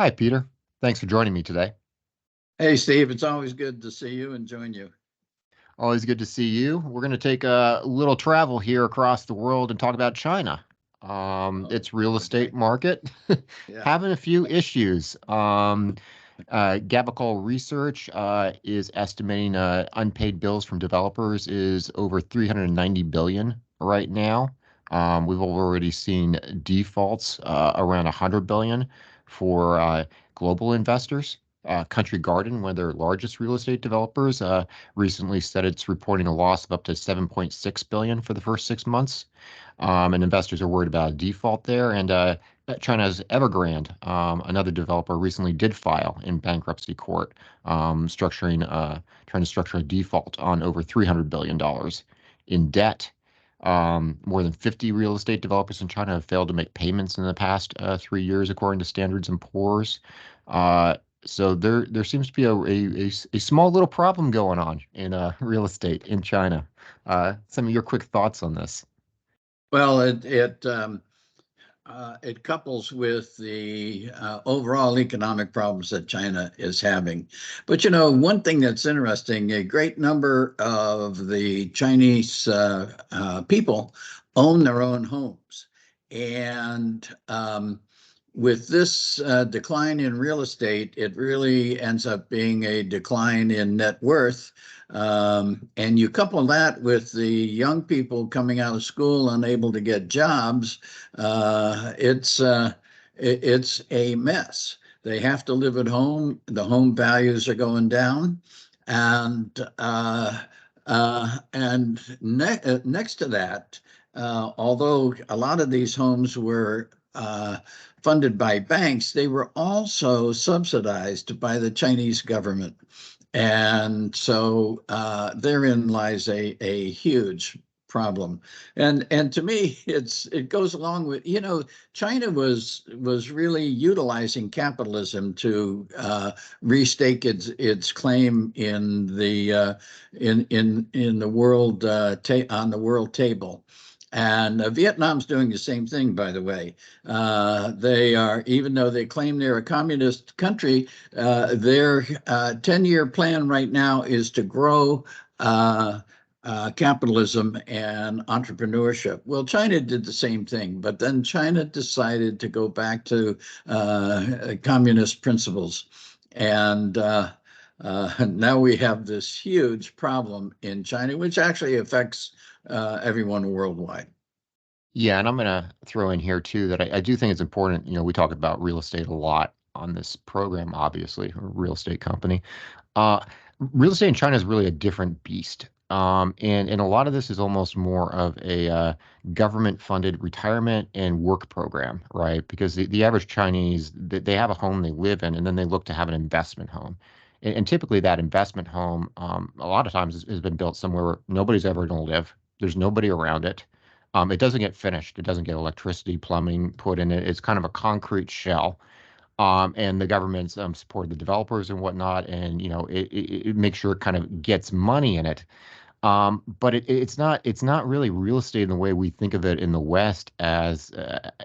Hi, Peter. Thanks for joining me today. Hey, Steve, it's always good to see you and join you. Always good to see you. We're going to take a little travel here across the world and talk about China. Oh, Its real estate okay. market Yeah. having a few issues. Gabakol Research is estimating unpaid bills from developers is over 390 billion right now. We've already seen defaults around 100 billion for global investors. Country Garden, one of their largest real estate developers, recently said it's reporting a loss of up to 7.6 billion for the first 6 months. And investors are worried about a default there. And China's Evergrande, another developer, recently did file in bankruptcy court, trying to structure a default on over $300 billion in debt. More than 50 real estate developers in China have failed to make payments in the past 3 years, according to Standards and Poor's. So there seems to be a small little problem going on in real estate in China. Some of your quick thoughts on this? Well, it couples with the overall economic problems that China is having. But one thing that's interesting, a great number of the Chinese people own their own homes. And with this decline in real estate, it really ends up being a decline in net worth. And you couple that with the young people coming out of school unable to get jobs, it's a mess. They have to live at home. The home values are going down, and next to that, although a lot of these homes were funded by banks, they were also subsidized by the Chinese government. And so therein lies a huge problem. And to me, it goes along with, China was really utilizing capitalism to restake its claim in the world on the world table. And Vietnam's doing the same thing, by the way. They are, even though they claim they're a communist country, their 10-year plan right now is to grow capitalism and entrepreneurship. Well, China did the same thing, but then China decided to go back to communist principles. And now we have this huge problem in China, which actually affects everyone worldwide. Yeah, and I'm going to throw in here too that I do think it's important. We talk about real estate a lot on this program, obviously, a real estate company. Uh, Real estate in China is really a different beast. And a lot of this is almost more of a government-funded retirement and work program, right? Because the average Chinese, they have a home they live in, and then they look to have an investment home. And typically that investment home, a lot of times has been built somewhere where nobody's ever going to live. There's nobody around it. It doesn't get finished. It doesn't get electricity, plumbing put in it. It's kind of a concrete shell. And the government's support the developers and whatnot, and it makes sure it kind of gets money in it. But it's not really real estate in the way we think of it in the West as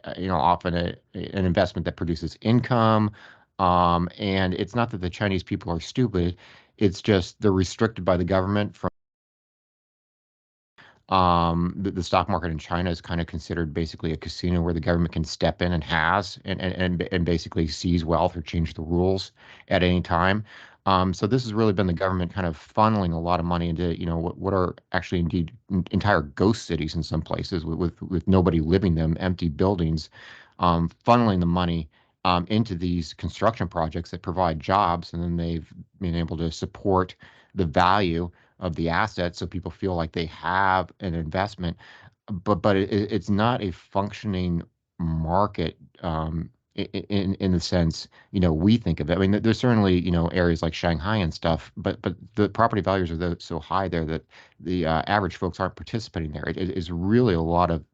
often an investment that produces income. And it's not that the Chinese people are stupid; it's just they're restricted by the government from. The stock market in China is kind of considered basically a casino where the government can step in and and basically seize wealth or change the rules at any time. So this has really been the government kind of funneling a lot of money into, what are actually indeed entire ghost cities in some places with nobody living them, empty buildings, funneling the money into these construction projects that provide jobs, and then they've been able to support the value of the assets so people feel like they have an investment, but it's not a functioning market in the sense we think of it. I mean, there's certainly areas like Shanghai and stuff, but the property values are so high there that the average folks aren't participating there. It is really a lot of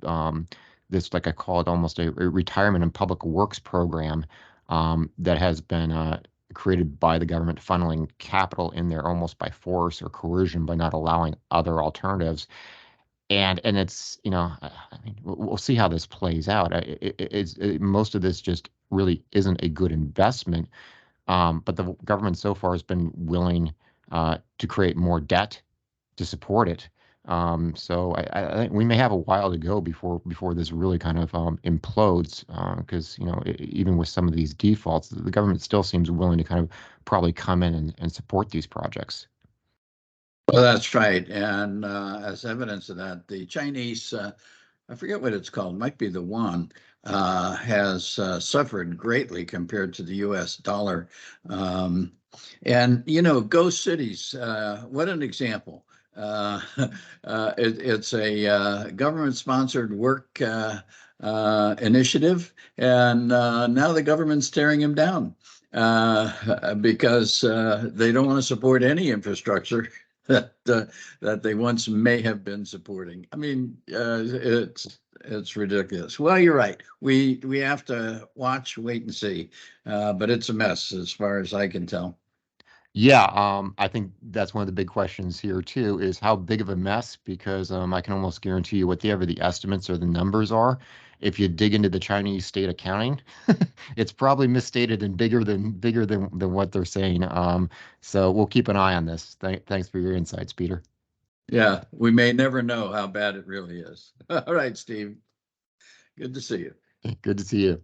this, like I call it, almost a retirement and public works program that has been created by the government, funneling capital in there almost by force or coercion by not allowing other alternatives. and it's, I mean, we'll see how this plays out. Most of this just really isn't a good investment. But the government so far has been willing to create more debt to support it. So I think we may have a while to go before this really kind of implodes, because even with some of these defaults, the government still seems willing to kind of probably come in and support these projects. Well, that's right. And as evidence of that, the Chinese, I forget what it's called, might be the yuan, has suffered greatly compared to the US dollar. And, ghost cities, what an example. It's a government-sponsored work initiative, and now the government's tearing them down because they don't want to support any infrastructure that they once may have been supporting. I mean, it's ridiculous. Well, you're right. We have to watch, wait, and see. But it's a mess as far as I can tell. Yeah, I think that's one of the big questions here too, is how big of a mess, because I can almost guarantee you whatever the estimates or the numbers are, if you dig into the Chinese state accounting, it's probably misstated and bigger than what they're saying. So we'll keep an eye on this. Thanks for your insights, Peter. Yeah, we may never know how bad it really is. All right, Steve. Good to see you. Good to see you.